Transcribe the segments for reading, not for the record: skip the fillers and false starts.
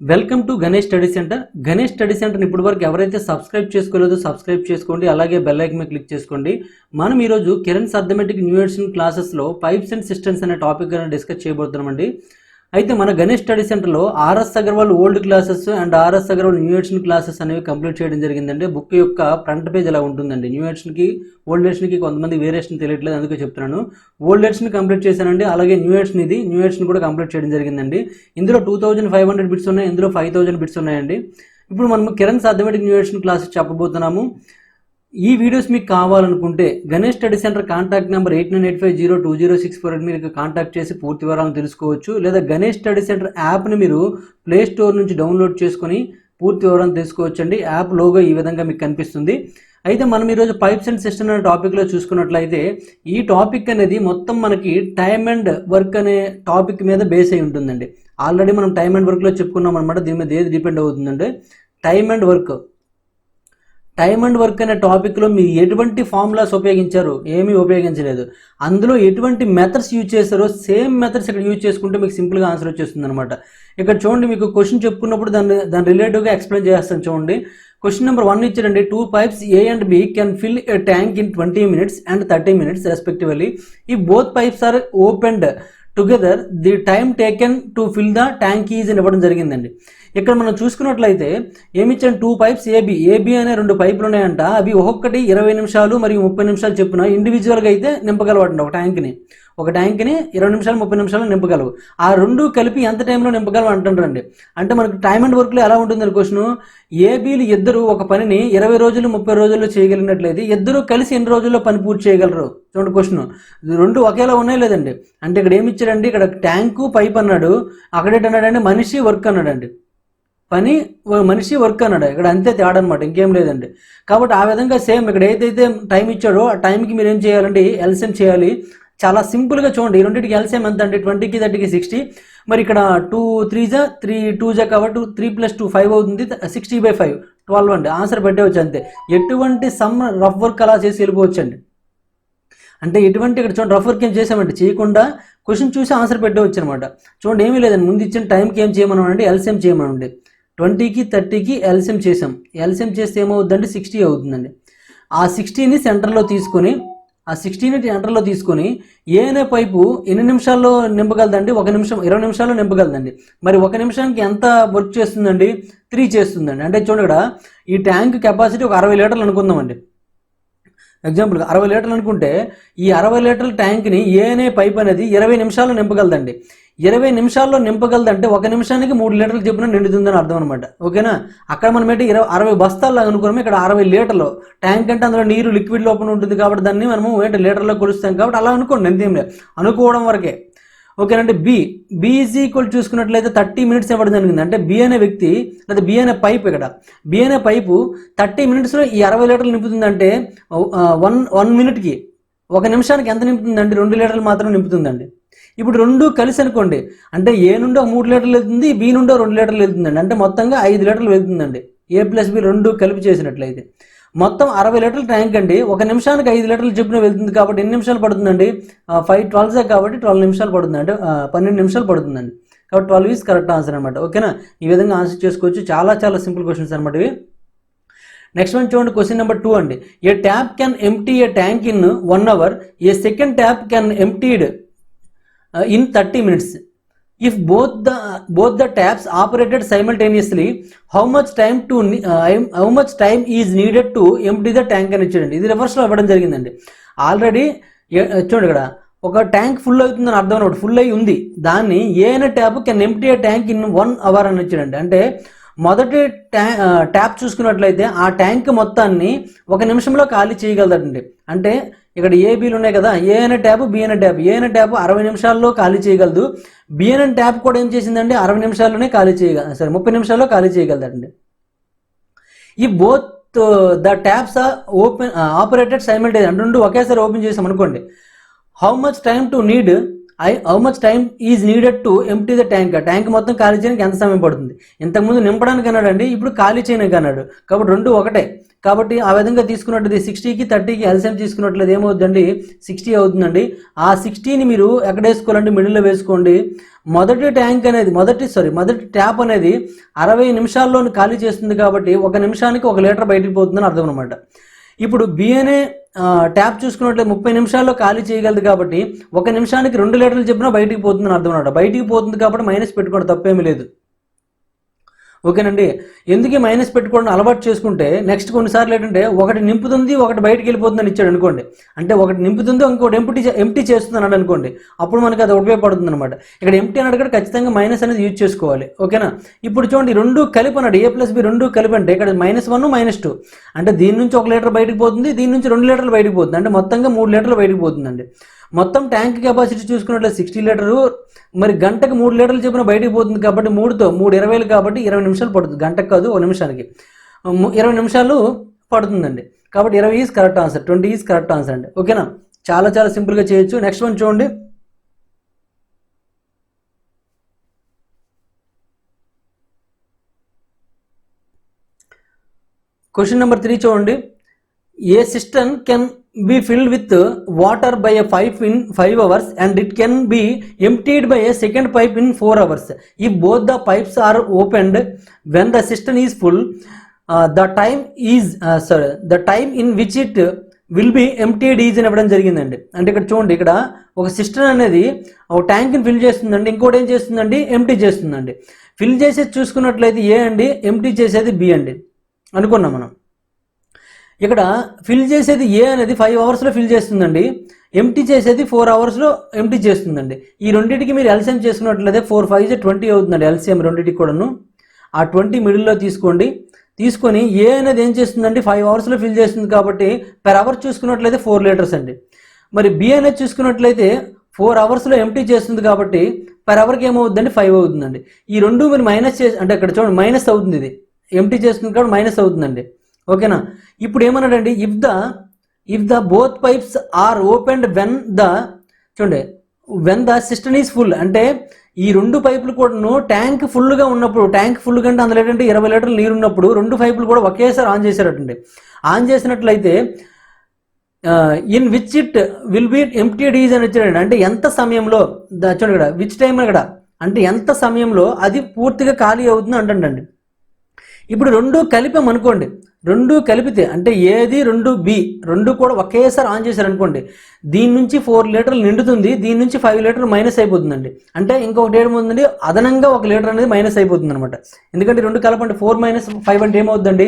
Welcome to Ganesh study centre. Ganesh study centre ఇప్పటి వరకు ఎవరైతే సబ్స్క్రైబ్ చేసుకోలేదో సబ్స్క్రైబ్ చేసుకోండి, అలాగే బెల్ ఐకాన్ మీద క్లిక్ చేసుకోండి. మనం ఈరోజు కిరణ్ అర్థమెటిక్ న్యూ ఎడిషన్ క్లాసెస్లో పైప్స్ అండ్ సిస్టమ్స్ అనే టాపిక్ అనేది డిస్కస్ చేయబోతున్నామండి. అయితే మన గణేష్ స్టడీ సెంటర్లో RS Agarwal old classes and RS Agarwal new edition classes అనేవి కంప్లీట్ చేయడం జరిగిందండి. బుక్ యొక్క ఫ్రంట్ పేజ్ ఇలా ఉంటుందండి. న్యూ ఎడిషన్కి ఓల్డ్ ఎడిషన్కి కొంతమంది వేరియేషన్ తెలియట్లేదు, అందుకే చెప్తున్నాను. ఓల్డ్ ఎడిషన్ కంప్లీట్ చేశానండి, అలాగే న్యూ ఎడిషన్ కూడా కంప్లీట్ చేయడం జరిగిందండి. ఇందులో 2500 బిట్స్ ఉన్నాయి, ఇందులో 5000 బిట్స్ ఉన్నాయండి. ఇప్పుడు మనం Kiran arithmetic new edition classes చెప్పబోతున్నాము. ఈ వీడియోస్ మీకు కావాలనుకుంటే Ganesh study centre contact number 8985020648 మీరు కాంటాక్ట్ చేసి పూర్తి వివరాలను తెలుసుకోవచ్చు. లేదా గణేష్ స్టడీ సెంటర్ యాప్ని మీరు ప్లే స్టోర్ నుంచి డౌన్లోడ్ చేసుకొని పూర్తి వివరాలను తెలుసుకోవచ్చు అండి. యాప్ లోగో ఈ విధంగా మీకు కనిపిస్తుంది. అయితే మనం ఈరోజు పైప్స్ అండ్ సిస్టమ్ అనే టాపిక్లో చూసుకున్నట్లయితే ఈ టాపిక్ అనేది మొత్తం మనకి టైమ్ అండ్ వర్క్ అనే టాపిక్ మీద బేస్ అయి ఉంటుందండి. ఆల్రెడీ మనం టైమ్ అండ్ వర్క్లో చెప్పుకున్నాం అనమాట. దీని మీద ఏది డిపెండ్ అవుతుందంటే టైమ్ అండ్ వర్క్ అనే టాపిక్లో మీరు ఎటువంటి ఫార్ములాస్ ఉపయోగించారు, ఏమీ ఉపయోగించలేదు. అందులో ఎటువంటి మెథడ్స్ యూజ్ చేశారో సేమ్ మెథడ్స్ ఇక్కడ యూజ్ చేసుకుంటే మీకు సింపుల్గా ఆన్సర్ వచ్చేస్తుంది అనమాట. ఇక్కడ చూడండి, మీకు క్వశ్చన్ చెప్పుకున్నప్పుడు దాని రిలేటివ్గా ఎక్స్ప్లెయిన్ చేస్తాను. చూడండి, క్వశ్చన్ నెంబర్ 1 ఇచ్చారండి. 2 pipes A and B can fill a tank in 20 minutes and 30 minutes respectively. If both pipes are opened together, the time taken to fill the tank is అని ఇవ్వడం జరిగిందండి. ఇక్కడ మనం చూసుకున్నట్లయితే ఏమిచ్చాను, 2 pipes ఏబి అనే 2 పైపులు ఉన్నాయంట. అవి ఒక్కొక్కటి 20 నిమిషాలు మరియు 30 నిమిషాలు చెప్పున ఇండివిజువల్గా అయితే నింపగలవాడండి. ఒక ట్యాంక్ని 20 నిమిషాలు 30 నిమిషాలు నింపగలవు. ఆ రెండు కలిపి ఎంత టైంలో నింపగలవు అంటారండి. అంటే మనకు టైమ్ అండ్ వర్క్లో ఎలా ఉంటుందని క్వశ్చన్, ఏబీలు ఇద్దరు ఒక పనిని 20 రోజులు 30 రోజుల్లో చేయగలిగినట్లయితే ఇద్దరు కలిసి ఎన్ని రోజుల్లో పని పూర్తి చేయగలరు? చూడండి, క్వశ్చన్ రెండు ఒకేలా ఉన్నాయి లేదండి. అంటే ఇక్కడ ఏమి ఇచ్చాడండి, ఇక్కడ ట్యాంకు పైప్ అన్నాడు, అక్కడేటన్నాడండి మనిషి వర్క్ అన్నాడండి. మనిషి వర్క్ అన్నాడు. ఇక్కడ అంతే తేడా అనమాట, ఇంకేం లేదండి. కాబట్టి ఆ విధంగా సేమ్ ఇక్కడ ఏదైతే టైం ఇచ్చాడో ఆ టైంకి మీరు ఏం చేయాలంటే ఎల్సిఎం చేయాలి. చాలా సింపుల్గా చూడండి, ఈ రెండింటికి ఎల్సిఎం ఎంత అంటే 20కి 30కి 60. మరి ఇక్కడ 2 3 3 2 కాబట్టి 3 + 2 5 అవుతుంది. 60/5 12 అండి. ఆన్సర్ పెట్టవచ్చు అంతే. ఎటువంటి సమ్ రఫ్ వర్క్ అలా చేసి వెళ్ళిపోవచ్చు అండి. అంటే ఎటువంటి ఇక్కడ చూడండి రఫ్ వర్క్ ఏం చేసామంటే చేయకుండా క్వశ్చన్ చూసి ఆన్సర్ పెట్టవచ్చు అనమాట. చూడండి, ఏమీ లేదండి, ముందు ఇచ్చిన టైంకి ఏం చేయమనండి, ఎల్సిఎం చేయమనండి. 20కి 30కి ఎల్సిఎం చేసాం. ఎల్సిఎం చేస్తే ఏమవుతుందంటే 60 అవుతుందండి. ఆ 60ని సెంటర్లో తీసుకొని ఏ అనే పైపు ఎన్ని నిమిషాల్లో నింపగలదండి? 1 నిమిషం 20 నిమిషాల్లో నింపగలదండి. మరి 1 నిమిషానికి ఎంత వర్క్ చేస్తుందండి? 3 చేస్తుందండి. అంటే చూడండి, ఇక్కడ ఈ ట్యాంక్ కెపాసిటీ ఒక 60 లీటర్లు అనుకుందామండి. ఎగ్జాంపుల్గా 60 లీటర్లు అనుకుంటే ఈ 60 లీటర్ల ట్యాంక్ని ఏ అనే పైప్ అనేది 20 నిమిషాల్లో నింపగలదండి. 20 నిమిషాల్లో నింపగలదంటే 1 నిమిషానికి 3 లీటర్లు చెప్పిన నిండుతుందని అర్థం అనమాట. ఓకేనా? అక్కడ మనం ఏంటి 60 బస్తాల్లో అనుకున్నాము, ఇక్కడ 60 లీటర్లు. ట్యాంక్ అంటే అందులో నీరు లిక్విడ్ లోపల ఉంటుంది కాబట్టి దాన్ని మనము ఏంటి లీటర్లో కొలుస్తాం కాబట్టి అలా అనుకోండి, ఎంతేం లేదు, అనుకోవడం వరకే. ఓకేనంటే బి ఈజ్ ఈక్వల్ చూసుకున్నట్లయితే 30 మినిట్స్ ఇవ్వడం జరిగింది. అంటే బి అనే వ్యక్తి లేదా బి అనే పైప్, ఇక్కడ బి అనే పైపు 30 మినిట్స్లో ఈ 60 లీటర్లు నింపుతుందంటే 1 మినిట్కి 1 నిమిషానికి ఎంత నింపుతుందండి? 2 లీటర్లు మాత్రం నింపుతుందండి. ఇప్పుడు రెండు కలిసి అనుకోండి, అంటే ఏ నుండి 3 లీటర్లు వెళ్తుంది, బి నుండి 2 లీటర్లు వెళ్తుందండి. అంటే మొత్తంగా 5 లీటర్లు వెళ్తుందండి. ఏ ప్లస్ బి రెండు కలిపి చేసినట్లయితే మొత్తం 60 లీటర్ల ట్యాంక్ అండి. 1 నిమిషానికి 5 లీటర్లు చెప్పిన వెళ్తుంది కాబట్టి ఎన్ని నిమిషాలు పడుతుందండి? 5 12 కాబట్టి 12 నిమిషాలు పడుతుంది. అంటే 12 నిమిషాలు పడుతుందండి. కాబట్టి 12 ఈజ్ కరెక్ట్ ఆన్సర్ అనమాట. ఓకేనా? ఈ విధంగా ఆన్సర్ చేసుకోవచ్చు. చాలా చాలా సింపుల్ క్వశ్చన్స్ అనమాట ఇవి. నెక్స్ట్ వన్ చూడండి, క్వశ్చన్ నెంబర్ 2 అండి. A tap can empty a tank in 1 hour, a second tap can emptied in 30 minutes. If both the taps operated simultaneously, how much time is needed to empty the tank అని ఇచ్చాడండి. ఇది రివర్స్లో ఇవ్వడం జరిగిందండి. Already చూడండి, ఇక్కడ ఒక tank full అవుతుందని అర్థం అనమాట. ఫుల్ అయి ఉంది, దాన్ని ఏ అనే tap can empty a tank in 1 hour అని ఇచ్చాడండి. అంటే మొదటి ట్యాప్ చూసుకున్నట్లయితే ఆ ట్యాంక్ మొత్తాన్ని 1 నిమిషంలో ఖాళీ చేయగలదండి. అంటే ఇక్కడ ఏబీలు ఉన్నాయి కదా, ఏ అనే ట్యాప్ బి అనే ట్యాప్. ఏ అనే ట్యాప్ 60 నిమిషాల్లో ఖాళీ చేయగలదు. బి అనే ట్యాప్ కూడా ఏం చేసిందండి, 60 నిమిషాల్లోనే ఖాళీ చేయగలదు. 30 నిమిషాల్లో ఖాళీ చేయగలదండి. ఈ both the taps operated simultaneous, అంటే రెండు ఒకేసారి ఓపెన్ చేసాం అనుకోండి. How much time to need how much time is needed to empty the tank మొత్తం ఖాళీ చేయడానికి ఎంత సమయం పడుతుంది. ఇంతకుముందు నింపడానికి అన్నాడండి, ఇప్పుడు ఖాళీ చేయడానికి అన్నాడు, కాబట్టి రెండు ఒకటే. కాబట్టి ఆ విధంగా తీసుకున్నట్టు 60కి 30కి ఎల్సిఎం తీసుకున్నట్లయితే ఏమవుతుందండి, 60 అవుతుందండి. ఆ 60ని మీరు ఎక్కడ వేసుకోవాలంటే మిడిల్లో వేసుకోండి. మొదటి ట్యాప్ అనేది 60 నిమిషాల్లో ఖాళీ చేస్తుంది, కాబట్టి 1 నిమిషానికి 1 లీటర్ బయటికి పోతుందని అర్థం అనమాట. ఇప్పుడు బి అనే ట్యాప్ చూసుకున్నట్లయితే 30 నిమిషాల్లో ఖాళీ చేయగలదు, కాబట్టి 1 నిమిషానికి 2 లీటర్లు చెప్పినా బయటికి పోతుందని అర్థం అనమాట. బయటికి పోతుంది కాబట్టి మైనస్ పెట్టుకోవడం తప్పేమీ లేదు. ఓకేనండి. ఎందుకు మైనస్ పెట్టుకోవడం అలవాటు చేసుకుంటే నెక్స్ట్ కొన్నిసార్లు ఏంటంటే ఒకటి నింపుతుంది ఒకటి బయటికి వెళ్ళిపోతుందని ఇచ్చాడు అనుకోండి, అంటే ఒకటి నింపుతుంది ఇంకోటి ఎంప్టీ చేస్తున్నాడు అనుకోండి, అప్పుడు మనకి అది ఉపయోగపడుతుంది అనమాట. ఇక్కడ ఎంప్టీ అన్నాడు కూడా ఖచ్చితంగా మైనస్ అనేది యూజ్ చేసుకోవాలి. ఓకేనా. ఇప్పుడు చూడండి, రెండు కలిపి అన్నాడు, A+B రెండు కలిపి అంటే ఇక్కడ -1 -2 అంటే దీని నుంచి 1 లీటర్ బయటికి పోతుంది, దీని నుంచి 2 లీటర్లు బయటికి పోతుంది, అంటే మొత్తంగా 3 లీటర్లు బయటికి పోతుందండి. మొత్తం ట్యాంక్ కెపాసిటీ చూసుకున్నట్లయితే 60 లీటరు, మరి గంటకు 3 లీటర్లు చెప్పిన బయటికి పోతుంది, కాబట్టి 3 20 కాబట్టి 20 నిమిషాలు పడుతుంది. గంటకు కాదు, 1 నిమిషానికి 20 నిమిషాలు పడుతుందండి. కాబట్టి 20 is correct answer, 20 is correct answer అండి. ఓకేనా, చాలా చాలా సింపుల్గా చేయొచ్చు. నెక్స్ట్ వన్ చూడండి. క్వశ్చన్ నెంబర్ 3 చూడండి. A cistern can be filled with water by a pipe in 5 hours and it can be emptied by a second pipe in 4 hours. If both the pipes are opened when the cistern is full, the time in which it will be emptied is అని ఇవ్వడం జరిగిందండి. అంటే ఇక్కడ చూడండి, ఇక్కడ ఒక cistern అనేది ఒక ట్యాంక్ని ఫిల్ చేస్తుందండి, ఇంకోటి ఏం చేస్తుందండి, ఎంప్టీ చేస్తుందండి. ఫిల్ చేసేది చూసుకున్నట్లయితే ఏ అండి, ఎంప్టీ చేసేది బి అండి అనుకున్నాం మనం. ఇక్కడ ఫిల్ చేసేది ఏ అనేది 5 అవర్స్లో ఫిల్ చేస్తుందండి, ఎంప్టీ చేసేది 4 అవర్స్లో ఎంప్టీ చేస్తుందండి. ఈ రెండింటికి మీరు ఎల్సిఎం చేసుకున్నట్లయితే 4 5 20 అవుతుందండి ఎల్సిఎం రెండింటికి కూడాను. ఆ 20 మిడిల్లో తీసుకొని ఏ అనేది ఏం చేస్తుందండి, 5 అవర్స్లో ఫిల్ చేస్తుంది, కాబట్టి పర్ అవర్ చూసుకున్నట్లయితే 4 లీటర్స్ అండి. మరి బి అనేది చూసుకున్నట్లయితే 4 అవర్స్లో ఎంప్టీ చేస్తుంది, కాబట్టి పర్ అవర్కి ఏమవుతుందండి, 5 అవుతుందండి. ఈ రెండు మీరు మైనస్ చేసి, అంటే ఇక్కడ చూడండి మైనస్ అవుతుంది, ఇది ఎంప్టీ చేస్తుంది కాబట్టి మైనస్ అవుతుందండి. ఓకేనా. ఇప్పుడు ఏమన్నాడండి, if the both pipes are opened when the system is full, అంటే ఈ రెండు పైపులు కూడాను ట్యాంక్ ఫుల్గా ఉన్నప్పుడు, ట్యాంక్ ఫుల్ కంటే అందులో ఏంటంటే 20 లీటర్లు నీరు ఉన్నప్పుడు రెండు పైపులు కూడా ఒకేసారి ఆన్ చేశారటండి. ఆన్ చేసినట్లయితే in which it will be emptied is అని వచ్చాడండి. అంటే ఎంత సమయంలో, చూడండి ఇక్కడ విచ్ టైం ఇక్కడ అంటే ఎంత సమయంలో అది పూర్తిగా ఖాళీ అవుతుంది అంటండి. ఇప్పుడు రెండు కలిపామనుకోండి, రెండు కలిపితే అంటే ఏది 2B రెండు కూడా ఒకేసారి ఆన్ చేశారనుకోండి, దీని నుంచి 4 లీటర్లు నిండుతుంది, దీని నుంచి 5 లీటర్లు మైనస్ అయిపోతుందండి. అంటే ఇంకొకటి ఏమవుతుందండి, అదనంగా 1 లీటర్ అనేది మైనస్ అయిపోతుంది అనమాట. ఎందుకంటే రెండు కలపండి 4 - 5 అంటే ఏమవుతుందండి,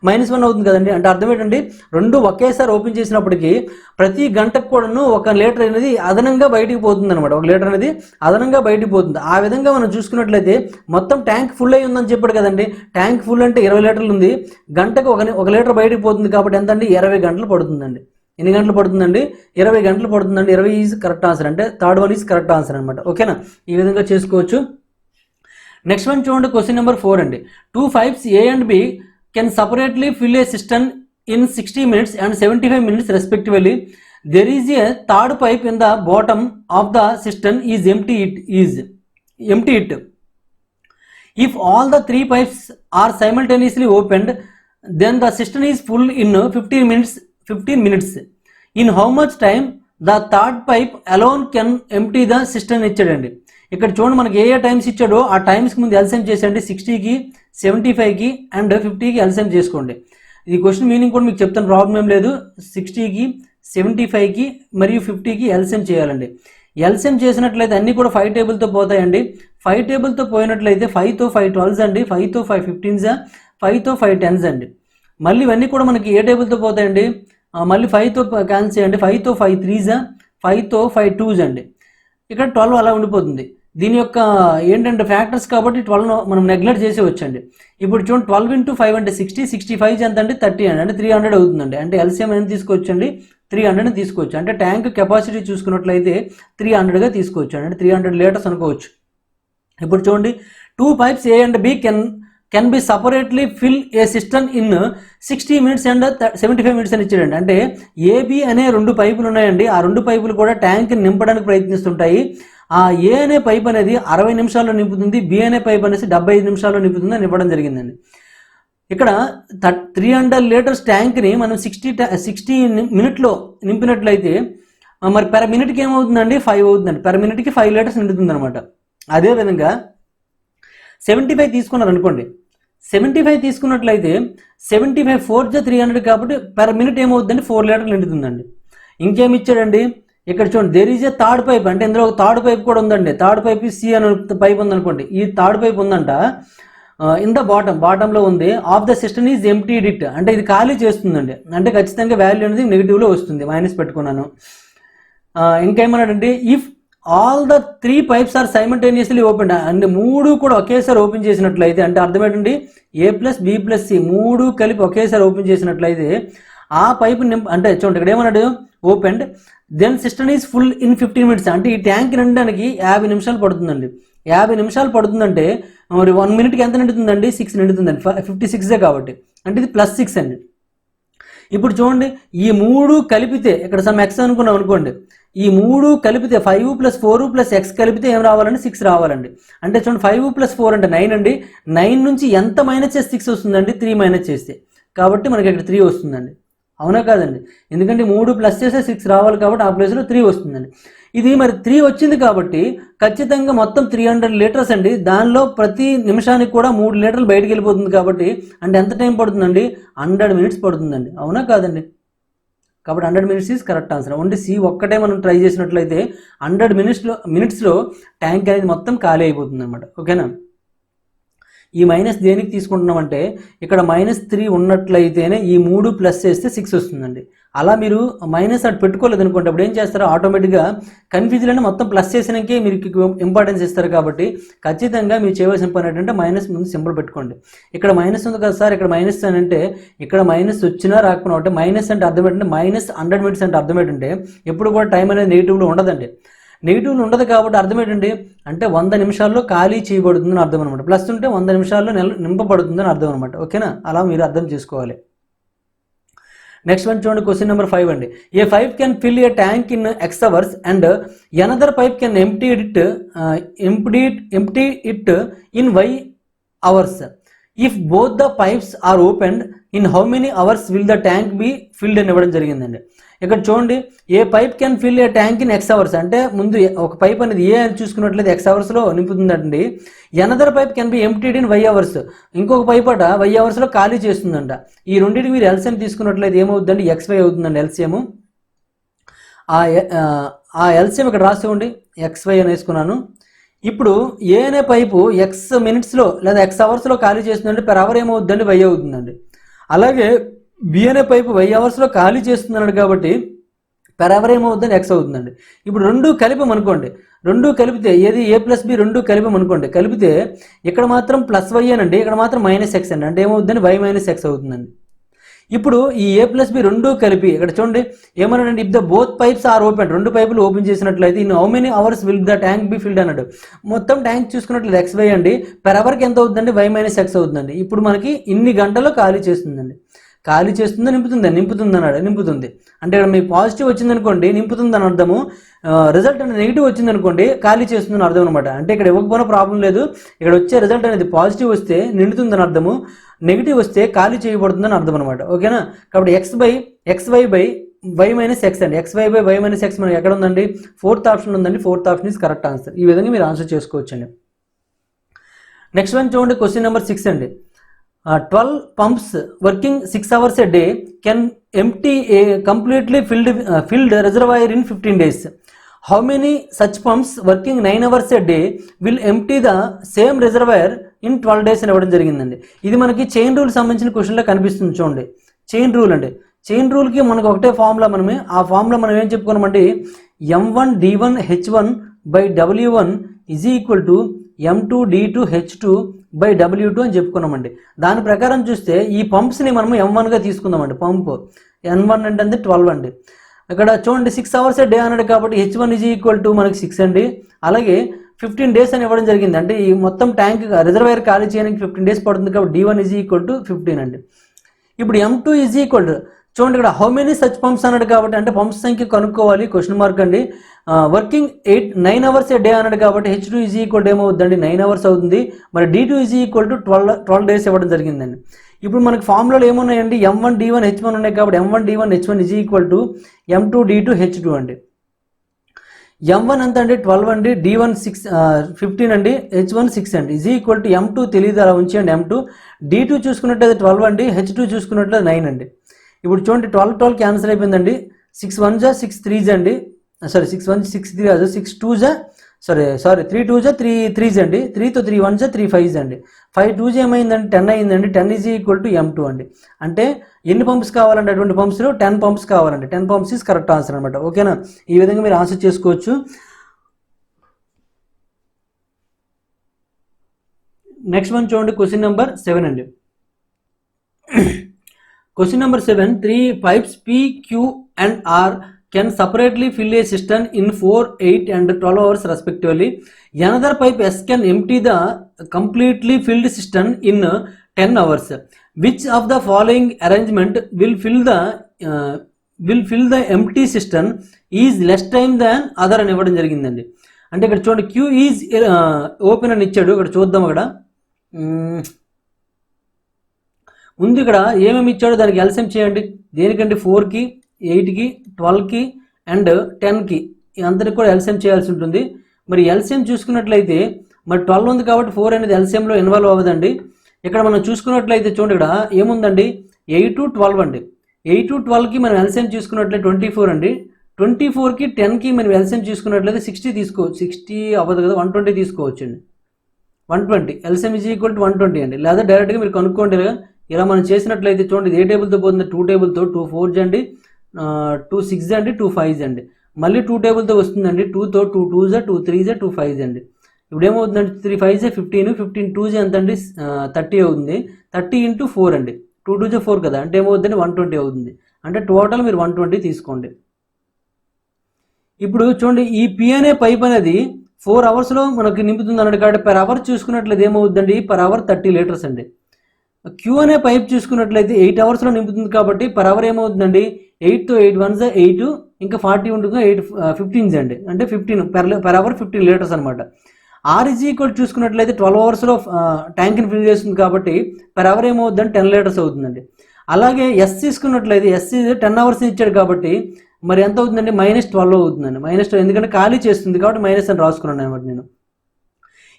-1 అవుతుంది కదండి. అంటే అర్థం ఏంటండి, రెండు ఒకేసారి ఓపెన్ చేసినప్పటికీ ప్రతి గంటకు కూడాను 1 లీటర్ అనేది అదనంగా బయటికి పోతుంది అనమాట. 1 లీటర్ అనేది అదనంగా బయటికి పోతుంది. ఆ విధంగా మనం చూసుకున్నట్లయితే మొత్తం ట్యాంక్ ఫుల్ అయి ఉందని చెప్పాడు కదండి. ట్యాంక్ ఫుల్ అంటే 20 లీటర్లు ఉంది, గంటకు 1 లీటర్ బయటికి పోతుంది, కాబట్టి ఎంత అండి, 20 గంటలు పడుతుందండి. ఎన్ని గంటలు పడుతుందండి, 20 గంటలు పడుతుందండి. 20 ఈజ్ కరెక్ట్ ఆన్సర్, అంటే third one is correct answer అనమాట. ఓకేనా, ఈ విధంగా చేసుకోవచ్చు. నెక్స్ట్ వన్ చూడండి, క్వశ్చన్ నెంబర్ 4 అండి. 2 pipes A and B can separately fill a cistern in 60 minutes and 75 minutes respectively. There is a third pipe in the bottom of the cistern is empty it. If all the 3 pipes are simultaneously opened, then the cistern is full in 15 minutes. In how much time the third pipe alone can empty the cistern ఇచ్చాడండి. ఇక్కడ చూడండి, మనకి ఏ times ఇచ్చాడో ఆ టైమ్స్కి ముందు LCM చేసేయండి. 60కి 75కి and 50కి LCM చేసుకోండి. ఈ క్వశ్చన్ మీనింగ్ కూడా మీకు చెప్తాను, ప్రాబ్లం ఏం లేదు. 60కి 75కి మరియు 50కి ఎల్సిఎం చేయాలండి. ఎల్సిఎం చేసినట్లయితే అన్నీ కూడా 5 టేబుల్తో పోతాయండి. 5 టేబుల్తో పోయినట్లయితే 5తో 5 12s అండి, 5తో 5 15s, 5తో 5 10s అండి. మళ్ళీ ఇవన్నీ కూడా మనకి ఏ టేబుల్తో పోతాయండి, మళ్ళీ 5తో క్యాన్సిల్ చేయండి, 5తో 5 3s, 5తో 5 2s అండి. ఇక్కడ 12 అలా ఉండిపోతుంది. దీని యొక్క ఏంటంటే ఫ్యాక్టర్స్ కాబట్టి 12 మనం నెగ్లెక్ట్ చేసి వచ్చండి. ఇప్పుడు చూడండి, 12 × 5 అంటే 60, 65 ఎంత అంటే 30 అండి, అంటే 300 అవుతుందండి. అంటే ఎల్సిఎం ఎంత తీసుకోవచ్చండి, 300 తీసుకోవచ్చు. అంటే ట్యాంక్ కెపాసిటీ చూసుకున్నట్లయితే 300గా తీసుకోవచ్చు అండి, అంటే 300 లీటర్స్ అనుకోవచ్చు. ఇప్పుడు చూడండి, 2 pipes A and B can be separately fill a cistern in 60 minutes and 75 minutes అని ఇచ్చాడండి. అంటే AB అనే 2 పైపులు ఉన్నాయండి. ఆ 2 పైపులు కూడా ట్యాంక్ నింపడానికి ప్రయత్నిస్తుంటాయి. ఆ ఏ అనే పైప్ అనేది 60 నిమిషాల్లో నింపుతుంది, బి అనే పైప్ అనేసి 75 నిమిషాల్లో నింపుతుంది అని ఇవ్వడం జరిగిందండి. ఇక్కడ 300 లీటర్స్ ట్యాంక్ని మనం 60 మినిట్లో నింపినట్లయితే మరి పెర్ మినిట్కి ఏమవుతుందండి 5 అవుతుందండి, పెర్ మినిట్కి 5 లీటర్స్ నిండుతుంది అనమాట. అదేవిధంగా 75 తీసుకున్నారు అనుకోండి, 75 తీసుకున్నట్లయితే 75 4 300 కాబట్టి పెర్ మినిట్ ఏమవుతుందండి 4 లీటర్లు నిండుతుందండి. ఇంకేమి ఇచ్చాడండి ఇక్కడ చూడండి, there is a third pipe, అంటే ఇందులో ఒక థర్డ్ పైప్ కూడా ఉందండి. థర్డ్ పైప్ సి అని పైప్ ఉందనుకోండి, ఈ థర్డ్ పైప్ ఉందంట ఇన్ ద బాటంలో ఉంది. Of the system is emptied it, అంటే ఇది ఖాళీ చేస్తుందండి, అంటే ఖచ్చితంగా వాల్యూ అనేది నెగిటివ్లో వస్తుంది, మైనస్ పెట్టుకున్నాను. ఇంకేమన్నాడండి, if all the 3 pipes are simultaneously open, అంటే 3 కూడా ఒకేసారి ఓపెన్ చేసినట్లయితే, అంటే అర్థం ఏంటండి A plus B plus C 3 కలిపి ఒకేసారి ఓపెన్ చేసినట్లయితే ఆ పైపు అంటే చూడండి ఇక్కడ ఏమన్నాడు open, then system is full in 15 minutes, అంటే ఈ ట్యాంక్ నిండడానికి 50 నిమిషాలు పడుతుందండి. 50 నిమిషాలు పడుతుందంటే మరి 1 మినిట్కి ఎంత నిండుతుందండి 6 నిండుతుందండి, 56 కాబట్టి, అంటే ఇది +6 అండి. ఇప్పుడు చూడండి ఈ 3 కలిపితే ఇక్కడ సమ్ ఎక్స్ అనుకున్నాం అనుకోండి, ఈ 3 కలిపితే 5 + 4 + x కలిపితే ఏం రావాలండి 6 రావాలండి. అంటే చూడండి 5 + 4 అంటే 9 అండి, 9 నుంచి ఎంత మైనస్ చేస్తే 6 వస్తుందండి, 3 మైనస్ చేస్తే, కాబట్టి మనకి ఇక్కడ 3 వస్తుందండి. అవునా కాదండి, ఎందుకంటే 3 ప్లస్ చేస్తే 6 రావాలి కాబట్టి ఆ ప్లేస్లో 3 వస్తుందండి. ఇది మరి 3 వచ్చింది కాబట్టి ఖచ్చితంగా మొత్తం 300 లీటర్స్ అండి, దానిలో ప్రతి నిమిషానికి కూడా 3 లీటర్లు బయటకు వెళ్ళిపోతుంది కాబట్టి అంటే ఎంత టైం పడుతుందండి 100 మినిట్స్ పడుతుందండి. అవునా కాదండి, కాబట్టి 100 minutes is correct answer. Only C ఒక్కటే మనం ట్రై చేసినట్లయితే 100 మినిట్స్లో ట్యాంక్ అనేది మొత్తం ఖాళీ అయిపోతుంది అనమాట. ఓకేనా, ఈ మైనస్ దేనికి తీసుకుంటున్నామంటే ఇక్కడ -3 ఉన్నట్లయితేనే ఈ 3 ప్లస్ చేస్తే 6 వస్తుందండి. అలా మీరు మైనస్ అటు పెట్టుకోలేదు అనుకోండి, అప్పుడు ఏం చేస్తారో ఆటోమేటిక్గా కన్ఫ్యూజన్ అని మొత్తం ప్లస్ చేసినాకే మీరు ఇంపార్టెన్స్ ఇస్తారు. కాబట్టి ఖచ్చితంగా మీరు చేయవలసిన పని ఏంటంటే మైనస్ ముందు సింబల్ పెట్టుకోండి. ఇక్కడ మైనస్ ఉంది కదా సార్, ఇక్కడ మైనస్ అని అంటే ఇక్కడ మైనస్ వచ్చినా రాకపోయినా అంటే మైనస్ అంటే అర్థం ఏంటంటే -100 మినిట్స్ అంటే అర్థం ఏంటంటే ఎప్పుడు కూడా టైం అనేది నెగిటివ్లో ఉండదండి. నెగిటివ్లో ఉండదు కాబట్టి అర్థం ఏంటండి అంటే 100 నిమిషాల్లో ఖాళీ చేయబడుతుందని అర్థం అనమాట. ప్లస్ ఉంటే 100 నిమిషాల్లో నింపబడుతుందని అర్థం అనమాట. ఓకేనా, అలా మీరు అర్థం చేసుకోవాలి. నెక్స్ట్ వన్ చూడండి, క్వశ్చన్ నెంబర్ 5 అండి. A pipe can fill a tank in X hours and another pipe can empty it in Y hours. If both the pipes are opened in how many hours will the tank be filled అని ఇవ్వడం జరిగిందండి. ఇక్కడ చూడండి, a pipe can fill a tank in X hours, అంటే ముందు ఒక pipe అనేది ఏ అని చూసుకున్నట్లయితే X hoursలో నింపుతుందండి. Another pipe can be emptied in Y hours, ఇంకొక పైప్ అట Y hoursలో ఖాళీ చేస్తుందంట. ఈ రెండింటికి మీరు ఎల్సిఎం తీసుకున్నట్లయితే ఏమవుతుందండి XY అవుతుందండి ఎల్సిఎం. ఆ ఎల్సిఎం ఇక్కడ రాసుకోండి, XY అని వేసుకున్నాను. ఇప్పుడు ఏ అనే పైపు X మినిట్స్లో లేదా X హవర్స్లో ఖాళీ చేస్తుందంటే పెర్ అవర్ ఏమవుతుందండి Y అవుతుందండి. అలాగే బి అనే పైపు Y హవర్స్లో ఖాళీ చేస్తున్నాడు కాబట్టి పెర్ అవర్ ఏమవుతుందని X అవుతుందండి. ఇప్పుడు రెండు కలిపామనుకోండి, రెండు కలిపితే ఏది A + B రెండు కలిపామనుకోండి, కలిపితే ఇక్కడ మాత్రం +Y అనండి, ఇక్కడ మాత్రం -X అండి, అంటే ఏమవుతుందని Y - X అవుతుందండి. ఇప్పుడు ఈ A + B రెండు కలిపి ఇక్కడ చూడండి ఏమన్నాడండి, if the both pipes are open, రెండు పైపులు ఓపెన్ చేసినట్లయితే in how many hours will the tank be filled అన్నాడు. మొత్తం ట్యాంక్ చూసుకున్నట్లయితే XY అండి, పెర్ అవర్కి ఎంత అవుతుందండి Y - X అవుతుందండి. ఇప్పుడు మనకి ఇన్ని గంటల్లో ఖాళీ చేస్తుందండి. ఖాళీ చేస్తుందా నింపుతుంది అన్నాడు, నింపుతుంది అంటే ఇక్కడ మీకు పాజిటివ్ వచ్చింది అనుకోండి నింపుతుందని అర్థము, రిజల్ట్ అనేది నెగిటివ్ వచ్చింది అనుకోండి ఖాళీ చేస్తుందని అర్థం అనమాట. అంటే ఇక్కడ ఇవ్వకపోయినా ప్రాబ్లం లేదు, ఇక్కడ వచ్చే రిజల్ట్ అనేది పాజిటివ్ వస్తే నిండుతుందని అర్థము, నెగిటివ్ వస్తే ఖాళీ చేయబడుతుందని అర్థం అనమాట. ఓకేనా, కాబట్టి XY Y - X అండి, XY Y - X మనకి ఎక్కడ ఉందండి, 4th ఆప్షన్ ఉందండి. 4th option is correct answer. ఈ విధంగా మీరు ఆన్సర్ చేసుకోవచ్చండి. నెక్స్ట్ వన్ చూడండి, క్వశ్చన్ నెంబర్ 6 అండి. 12 pumps working 6 hours a day can empty a completely filled reservoir in 15 days. How many such pumps working 9 hours a day will empty the same reservoir in 12 days అని ఇవ్వడం జరిగిందండి. ఇది మనకి chain rule సంబంధించిన క్వశ్చన్లో కనిపిస్తుంది చూడండి. చైన్ రూల్ అండి, చైన్ రూల్కి మనకు ఒకటే ఫార్ములా, ఆ ఫార్ములా మనం ఏం చెప్పుకున్నామండి, M1D1H1/W1 = M2D2H2/W2 అని చెప్పుకున్నామండి. దాని ప్రకారం చూస్తే ఈ పంప్స్ని మనం M1గా తీసుకుందామండి. పంప్ N1 అంటే 12 అండి. ఇక్కడ చూడండి 6 hours a day అన్నాడు కాబట్టి H1 = మనకి 6 అండి. అలాగే 15 days అని ఇవ్వడం జరిగింది, అంటే ఈ మొత్తం ట్యాంక్ రిజర్వాయర్ ఖాళీ చేయడానికి 15 days పడుతుంది కాబట్టి D1 = 15 అండి. ఇప్పుడు M2 చూడండి ఇక్కడ హౌ మెనీ సచ్ పంప్స్ అన్నాడు కాబట్టి అంటే పంప్స్ సంఖ్య కనుక్కోవాలి, క్వశ్చన్ మార్క్ అండి. వర్కింగ్ 9 అవర్స్ ఏ డే అన్నాడు కాబట్టి H2 ఈజ్ ఈక్వల్ టు ఏమవుతుందండి 9 అవర్స్ అవుతుంది. మరి D2 is equal to 12 days ఇవ్వడం జరిగిందండి. ఇప్పుడు మనకి ఫార్ములాలో ఏమున్నాయండి, M1 D1 H1 ఉన్నాయి కాబట్టి M1 D1 H1 is equal to M2 D2 H2 అండి. M1 ఎంత అండి 12 అండి, D1 15 అండి, H1 6 అండి, ఈజ్ ఈక్వల్ టు M2 తెలియదు అలా ఉంచండి M2. D2 చూసుకున్నట్లయితే 12 అండి, H2 చూసుకున్నట్లయితే 9 అండి. ఇప్పుడు చూడండి 12 క్యాన్సిల్ అయిపోయిందండి. 6 1 జా 6 3 జా అండి, సారీ 6 1 6 3 కాదు 6 2 జా సారీ 3 2 జా 3 3 అండి, 3తో 3 1 జా 3 5 అండి, 5 2 జా ఏమైందండి 10 అయిందండి. 10 ఈజ్ ఈక్వల్ టు M2 అండి. అంటే ఎన్ని పంప్స్ కావాలంటే అటువంటి పంప్స్లో 10 పంప్స్ కావాలండి. 10 పంప్స్ ఈజ్ కరెక్ట్ ఆన్సర్ అనమాట. ఓకేనా, ఈ విధంగా మీరు ఆన్సర్ చేసుకోవచ్చు. నెక్స్ట్ వన్ చూడండి, క్వశ్చన్ నెంబర్ 7 అండి. Question number 7, 3 pipes P, Q and R can separately fill a cistern in 4, 8 and 12 hours respectively. Another pipe S can empty the completely filled cistern in 10 hours. Which of the following arrangement will fill the empty cistern is less time than other అని ఇవ్వడం జరిగిందండి. అంటే ఇక్కడ చూడండి Q is open అని ఇచ్చాడు. ఇక్కడ చూద్దాం, అక్కడ ముందు ఇక్కడ ఏమేమి ఇచ్చాడో దానికి ఎల్సిఎం చేయండి. దేనికంటే 4కి 8కి 12కి అండ్ 10కి అందరికి కూడా ఎల్సిఎం చేయాల్సి ఉంటుంది. మరి ఎల్సిఎం చూసుకున్నట్లయితే మరి 12 ఉంది కాబట్టి 4 అనేది ఎల్సిఎంలో ఇన్వాల్వ్ అవ్వదండి. ఇక్కడ మనం చూసుకున్నట్లయితే చూడండి ఇక్కడ ఏముందండి 8 to 12 అండి. 8 to 12కి మనం ఎల్సిఎం చూసుకున్నట్లయితే 24 అండి. 24కి 10కి మనం ఎల్సిఎం చూసుకున్నట్లయితే 60 తీసుకోవచ్చు. 60 అవ్వదు కదా, 120 తీసుకోవచ్చు అండి. 120 ఎల్సిఎం ఈజ్ ఈక్వల్ టు 120 అండి. లేదా డైరెక్ట్గా మీరు కనుక్కోండి. ఇలా మనం చేసినట్లయితే చూడండి ఏ టేబుల్తో పోతుంది, 2 టేబుల్తో 2 4 అండి, 2 6 అండి, 2 5 అండి, మళ్ళీ 2 టేబుల్తో వస్తుందండి, 2తో 2 2 2 3 2 5 అండి. ఇప్పుడు ఏమవుతుందండి 3 5 15, 15 2 ఎంత అండి 30 అవుతుంది. 30 into 4 అండి, 2 2 4 కదా, అంటే ఏమవుతుందండి 120 అవుతుంది. అంటే టోటల్ మీరు 120 తీసుకోండి. ఇప్పుడు చూడండి ఈ పి అనే పైప్ అనేది 4 అవర్స్లో మనకి నింపుతుంది అన్నాడు కాబట్టి పర్ అవర్ చూసుకున్నట్లయితే ఏమవుతుందండి పర్ అవర్ 30 లీటర్స్ అండి. క్యూ అనే పైప్ చూసుకున్నట్లయితే 8 అవర్స్లో నింపుతుంది కాబట్టి పర్ అవర్ ఏమవుతుందండి 8తో 8 1 8 ఇంకా 40 ఉంటుంది, 8 15 అండి, అంటే 15 పర్ అవర్ 15 లీటర్స్ అనమాట. ఆర్ ఈజ్ ఈక్వల్ చూసుకున్నట్లయితే 12 అవర్స్లో ట్యాంక్ని ఫిల్ చేస్తుంది కాబట్టి పర్ అవర్ ఏమవుతుందండి 10 లీటర్స్ అవుతుందండి. అలాగే ఎస్ తీసుకున్నట్లయితే ఎస్ 10 అవర్స్ ఇచ్చాడు కాబట్టి మరి ఎంత అవుతుందండి -12 అవుతుందండి. -12 ఎందుకంటే ఖాళీ చేస్తుంది కాబట్టి మైనస్ అని రాసుకున్నాను అనమాట నేను.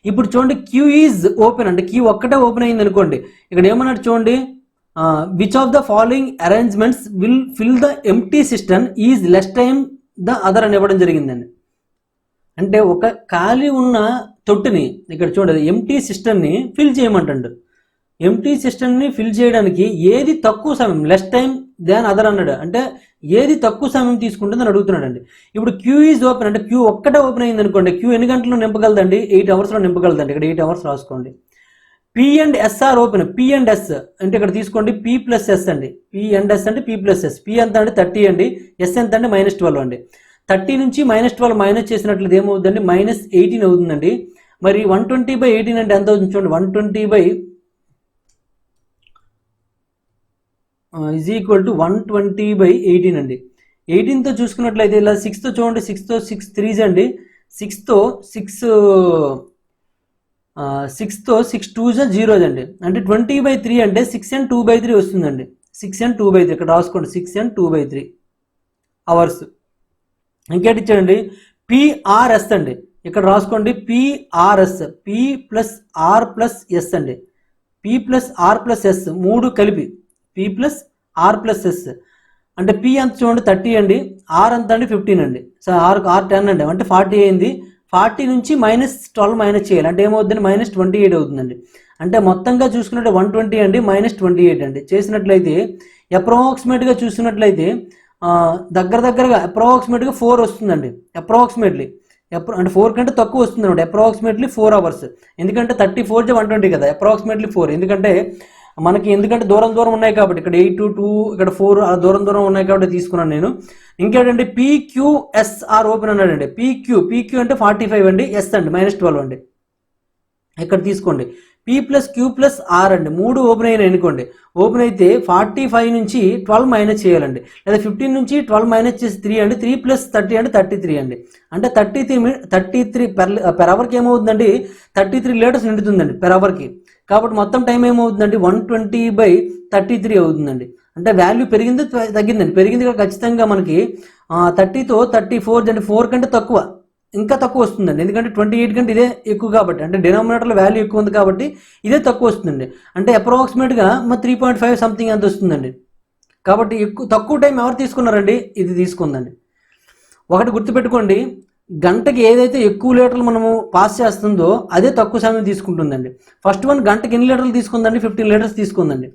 ఇప్పుడు చూడండి క్యూ ఈజ్ ఓపెన్ అంటే క్యూ ఒక్కటే ఓపెన్ అయింది అనుకోండి. ఇక్కడ ఏమన్నాడు చూడండి, which of the following arrangements will fill the empty system is less time the other అని ఇవ్వడం జరిగిందండి. అంటే ఒక ఖాళీ ఉన్న తొట్టుని ఇక్కడ చూడండి ఎంప్టీ సిస్టమ్ని ఫిల్ చేయమంటాడు. ఎంప్టీ సిస్టమ్ని ఫిల్ చేయడానికి ఏది తక్కువ సమయం లెస్ టైం దాన్ అదర్ అన్నాడు. అంటే ఏది తక్కువ సమయం తీసుకుంటుందని అడుగుతున్నాడు అండి. ఇప్పుడు క్యూ ఈజ్ ఓపెన్ అంటే క్యూ ఒక్కటే ఓపెన్ అయింది అనుకోండి, క్యూ ఎన్ని గంటల్లో నింపగలదండి 8 అవర్స్లో నింపగలదండి. ఇక్కడ 8 అవర్స్ రాసుకోండి. P and S R open. P and S అంటే ఇక్కడ తీసుకోండి పి ప్లస్ ఎస్ అండి. పి అండ్ ఎస్ అంటే పి ప్లస్ ఎస్. పి ఎంత అంటే 30 అండి, ఎస్ ఎంత అంటే -12 అండి. 30 నుంచి -12 మైనస్ చేసినట్లయితే ఏమవుతుందండి -18 అవుతుందండి. మరి 120/18 అంటే ఎంత అవుతుంది చూడండి, 120 ఈజ్ ఈక్వల్ టు 120/18 అండి. 18తో చూసుకున్నట్లయితే ఇలా 6తో చూడండి, 6తో 6 3 అండి, 6తో 6 2 0 అండి, అంటే 20/3 అంటే 6 and 2/3 వస్తుందండి. 6 and 2/3 ఇక్కడ రాసుకోండి, 6 and 2/3 అవర్స్. ఇంకేటి ఇచ్చాడండి పిఆర్ఎస్ అండి, ఇక్కడ రాసుకోండి PRS, P plus R plus S అండి. P plus R plus S 3 కలిపి P plus R plus S అంటే పి అంత చూడండి 30 అండి, ఆర్ అంత అండి 15 అండి, సో ఆర్ 10 అండి, అంటే 40 అయింది. 40 నుంచి -12 మైనస్ చేయాలి అంటే ఏమవుతుందండి -28 అవుతుందండి. అంటే మొత్తంగా చూసుకున్నట్టు 120 అండి -28 అండి. చేసినట్లయితే అప్రాక్సిమేట్గా చూసినట్లయితే దగ్గరగా అప్రాక్సిమేట్గా 4 వస్తుందండి. అప్రాక్సిమేట్లీ అంటే 4 కంటే తక్కువ వస్తుంది అనమాట. అప్రాక్సిమేట్లీ 4 అవర్స్, ఎందుకంటే 34 120 కదా, అప్రాక్సిమేట్లీ 4 ఎందుకంటే దూరం ఉన్నాయి కాబట్టి ఇక్కడ 8 2 ఇక్కడ 4 దూరం ఉన్నాయి కాబట్టి తీసుకున్నాను నేను. ఇంకేంటంటే PQSR ఓపెన్ అన్నాడండి. PQ అంటే 45 అండి, ఎస్ అండి -12 అండి. ఇక్కడ తీసుకోండి P+Q+R అండి, 3 ఓపెన్ అయినాయి అనుకోండి. ఓపెన్ అయితే 45 నుంచి 12 మైనస్ చేయాలండి, లేదా 15 నుంచి 12 మైనస్ చేసి 3 అండి, 3 + 30 అంటే 33 అండి. అంటే 33 పెర్ అవర్కి ఏమవుతుందండి, 33 లీటర్స్ నిండుతుందండి పెర్ అవర్కి. కాబట్టి మొత్తం టైం ఏమవుతుందండి, 120/33 అవుతుందండి. అంటే వాల్యూ పెరిగింది తగ్గిందండి, పెరిగింది ఖచ్చితంగా మనకి 30తో 34 అంటే 4 కంటే తక్కువ, ఇంకా తక్కువ వస్తుందండి. ఎందుకంటే 28 కంటే ఇదే ఎక్కువ కాబట్టి, అంటే డినామినేటర్లో వాల్యూ ఎక్కువ ఉంది కాబట్టి ఇదే తక్కువ వస్తుందండి. అంటే అప్రాక్సిమేట్గా 3.5 సంథింగ్ అంత వస్తుందండి. కాబట్టి తక్కువ టైం ఎవరు తీసుకున్నారండి, ఇది తీసుకుందండి. ఒకటి గుర్తుపెట్టుకోండి, గంటకి ఏదైతే ఎక్కువ లీటర్లు మనము పాస్ చేస్తుందో అదే తక్కువ సమయం తీసుకుంటుందండి. ఫస్ట్ వన్ గంటకి ఎన్ని లీటర్లు తీసుకుందండి, 15 లీటర్స్ తీసుకుందండి.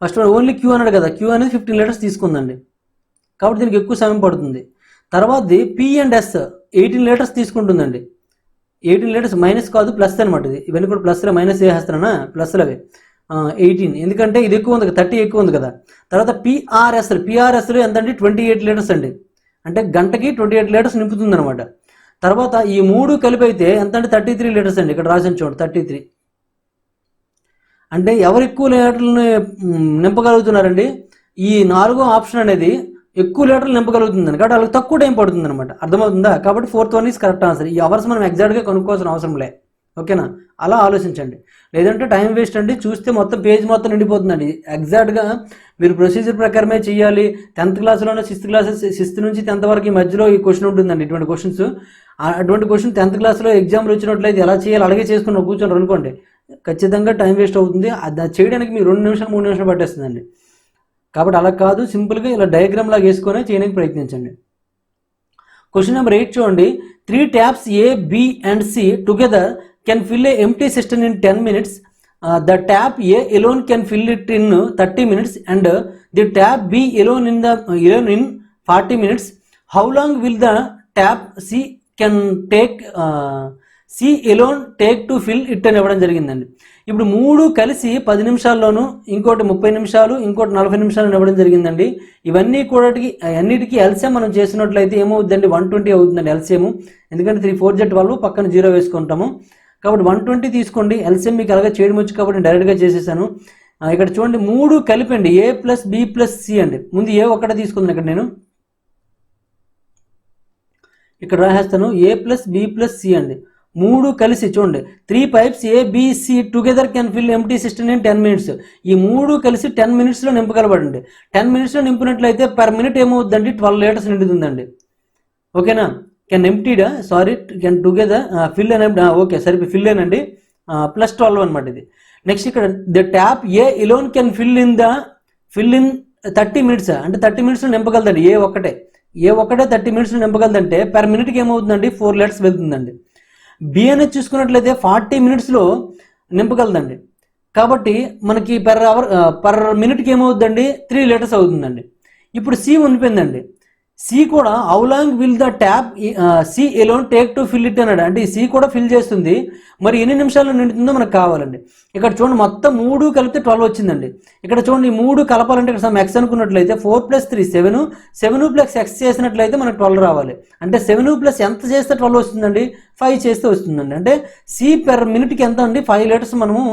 ఫస్ట్ వన్ ఓన్లీ క్యూ అన్నాడు కదా, క్యూ అనేది 15 లీటర్స్ తీసుకుందండి, కాబట్టి దీనికి ఎక్కువ సమయం పడుతుంది. తర్వాతది P&S 18 లీటర్స్ తీసుకుంటుందండి. 18 లీటర్స్ మైనస్ కాదు ప్లస్ అనమాట, ఇది ఇవన్నీ కూడా ప్లస్లో మైనస్ చేసేస్తానా, ప్లస్లు అవి 18, ఎందుకంటే ఇది ఎక్కువ ఉంది కదా, 30 ఎక్కువ ఉంది కదా. తర్వాత పిఆర్ఎస్లు ఎంత అండి, 28 లీటర్స్ అండి, అంటే గంటకి 28 లీటర్స్ నింపుతుంది అనమాట. తర్వాత ఈ 3 కలిపి అయితే ఎంత అంటే 33 లీటర్స్ అండి, ఇక్కడ రాసిన చూడండి 33. అంటే ఎవరు ఎక్కువ లీటర్లను నింపగలుగుతున్నారండి, ఈ 4వ ఆప్షన్ అనేది ఎక్కువ లీటర్లు నింపగలుగుతుందని, కాబట్టి వాళ్ళకి తక్కువ టైం పడుతుంది అనమాట. అర్థమవుతుందా? కాబట్టి 4th one is correct answer. ఈ అవర్స్ మనం ఎగ్జాక్ట్గా కనుక్కోవాల్సిన అవసరం లే, ఓకేనా? అలా ఆలోచించండి, లేదంటే టైం వేస్ట్ అండి. చూస్తే మొత్తం పేజ్ మొత్తం నిండిపోతుందండి. ఎగ్జాక్ట్గా మీరు ప్రొసీజర్ ప్రకారమే చేయాలి. 10th క్లాస్లోనే 6th నుంచి 10th వరకు ఈ మధ్యలో ఈ క్వశ్చన్ ఉంటుందండి. ఇటువంటి క్వశ్చన్స్, అటువంటి క్వశ్చన్ 10th క్లాస్లో ఎగ్జామ్లు వచ్చినట్లయితే ఎలా చేయాలి అలాగే చేసుకుని కూర్చొని అనుకోండి, ఖచ్చితంగా టైం వేస్ట్ అవుతుంది. అది చేయడానికి మీరు 2 నిమిషాలు 3 నిమిషాలు పట్టేస్తుందండి. కాబట్టి అలా కాదు, సింపుల్గా ఇలా డయాగ్రామ్ లాగా వేసుకొని చేయడానికి ప్రయత్నించండి. క్వశ్చన్ నెంబర్ 8 చూడండి. 3 taps A, B and C together can fill a empty cistern in 10 minutes. The tap A alone can fill it in 30 minutes and the tap B alone in 40 minutes. How long will the tap C alone take to fill it అని ఇవ్వడం జరిగిందండి. ఇప్పుడు 3 కలిసి 10 నిమిషాల్లోనూ, ఇంకోటి 30 నిమిషాలు, ఇంకోటి 40 నిమిషాలు ఇవ్వడం జరిగిందండి. ఇవన్నీ కూడా అన్నిటికీ ఎల్సిఎం మనం చేసినట్లయితే ఏమవుతుందండి, 120 అవుతుందండి ఎల్సిఎం. ఎందుకంటే 3 4 12 పక్కన 0 వేసుకుంటాము, కాబట్టి 120 తీసుకోండి. ఎల్సిఎం మీకు అలాగే చేయడం వచ్చు కాబట్టి డైరెక్ట్గా చేసేసాను. ఇక్కడ చూడండి 3 కలిపండి, A+B+C అండి. ముందు ఏ ఒక్కటే తీసుకుందాను, ఇక్కడ నేను ఇక్కడ రాసేస్తాను, A+B+C అండి. 3 కలిసి చూడండి, 3 pipes ABC together can fill empty system in 10 minutes. ఈ 3 కలిసి 10 minutesలో నింపగలబడండి. 10 minutesలో నింపినట్లయితే పర్ మినిట్ ఏమవుతుందండి, 12 లీటర్స్ నిండుతుందండి, ఓకేనా? కెన్ టుగెదర్ ఫిల్ అని, ఓకే సరే ఫిల్ అనండి, +12 అనమాట ఇది. నెక్స్ట్ ఇక్కడ the tap A alone can fill in 30 minutes, అంటే 30 minutesలో నింపగలదండి. ఏ ఒక్కటే 30 minutesలో నింపగలదంటే పర్ మినిట్కి ఏమవుతుందండి, 4 లీటర్స్ వెళ్తుందండి. బి అనేది చూసుకున్నట్లయితే 40 minutesలో నింపగలదండి, కాబట్టి మనకి పర్ మినిట్కి ఏమవుతుందండి, 3 లీటర్స్ అవుతుందండి. ఇప్పుడు సి ఉండిపోయిందండి. సి కూడా how long will the tap C alone take to fill it అన్నాడు, అంటే ఈ సి కూడా ఫిల్ చేస్తుంది, మరి ఎన్ని నిమిషాల్లో నిండుతుందో మనకు కావాలండి. ఇక్కడ చూడండి మొత్తం 3 కలిపితే 12 వచ్చిందండి. ఇక్కడ చూడండి ఈ 3 కలపాలంటే ఇక్కడ సమ్ ఎక్స్ అనుకున్నట్లయితే 4 + 3 7, 7 + x చేసినట్లయితే మనకు 12 రావాలి. అంటే 7 + ఎంత చేస్తే 12 వస్తుందండి, 5 చేస్తే వస్తుందండి. అంటే సి పర్ మినిట్కి ఎంత అండి, 5 లీటర్స్ మనము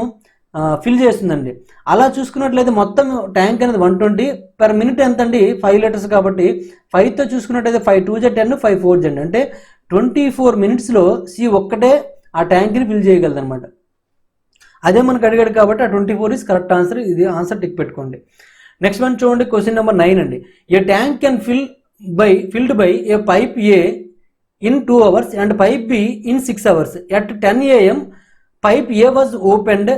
ఫిల్ చేస్తుందండి. అలా చూసుకున్నట్లయితే మొత్తం ట్యాంక్ అనేది 120, పర్ మినిట్ ఎంత అండి, 5 లీటర్స్. కాబట్టి 5తో చూసుకున్నట్లయితే 5 2 10, 5 4 10, అంటే 24 minutesలో సి ఒక్కటే ఆ ట్యాంక్ని ఫిల్ చేయగలదు అనమాట. అదే మనకు అడిగాడు కాబట్టి ఆ 24 ఈజ్ కరెక్ట్ ఆన్సర్. ఇది ఆన్సర్ టిక్ పెట్టుకోండి. నెక్స్ట్ వన్ చూడండి, క్వశ్చన్ నెంబర్ 9 అండి. A tank can filled by a pipe A in 2 hours and pipe B in 6 hours. At 10 AM pipe A was opened.